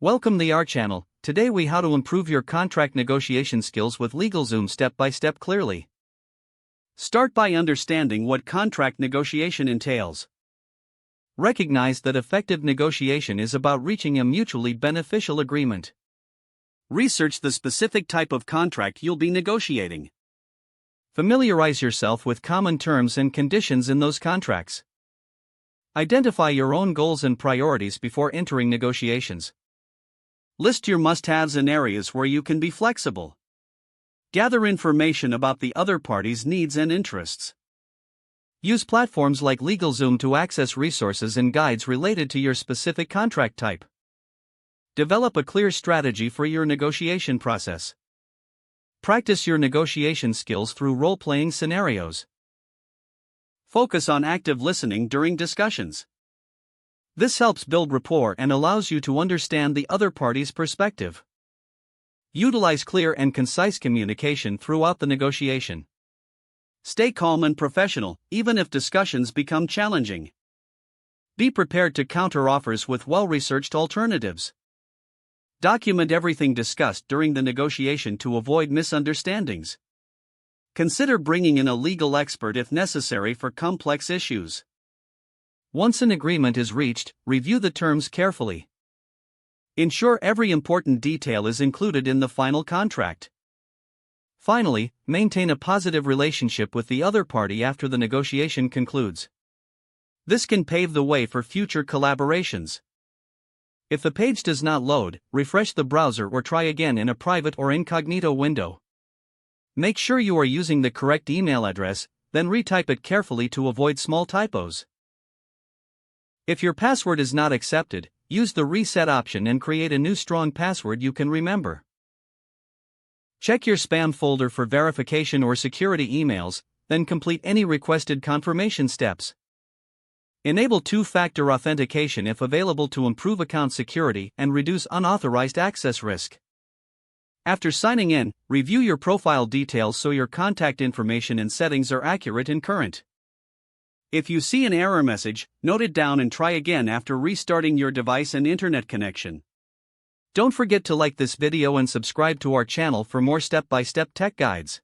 Welcome to our channel. Today we how to improve your contract negotiation skills with LegalZoom step by step clearly. Start by understanding what contract negotiation entails. Recognize that effective negotiation is about reaching a mutually beneficial agreement. Research the specific type of contract you'll be negotiating. Familiarize yourself with common terms and conditions in those contracts. Identify your own goals and priorities before entering negotiations. List your must-haves and areas where you can be flexible. Gather information about the other party's needs and interests. Use platforms like LegalZoom to access resources and guides related to your specific contract type. Develop a clear strategy for your negotiation process. Practice your negotiation skills through role-playing scenarios. Focus on active listening during discussions. This helps build rapport and allows you to understand the other party's perspective. Utilize clear and concise communication throughout the negotiation. Stay calm and professional, even if discussions become challenging. Be prepared to counter offers with well-researched alternatives. Document everything discussed during the negotiation to avoid misunderstandings. Consider bringing in a legal expert if necessary for complex issues. Once an agreement is reached, review the terms carefully. Ensure every important detail is included in the final contract. Finally, maintain a positive relationship with the other party after the negotiation concludes. This can pave the way for future collaborations. If the page does not load, refresh the browser or try again in a private or incognito window. Make sure you are using the correct email address, then retype it carefully to avoid small typos. If your password is not accepted, use the reset option and create a new strong password you can remember. Check your spam folder for verification or security emails, then complete any requested confirmation steps. Enable two-factor authentication if available to improve account security and reduce unauthorized access risk. After signing in, review your profile details so your contact information and settings are accurate and current. If you see an error message, note it down and try again after restarting your device and internet connection. Don't forget to like this video and subscribe to our channel for more step-by-step tech guides.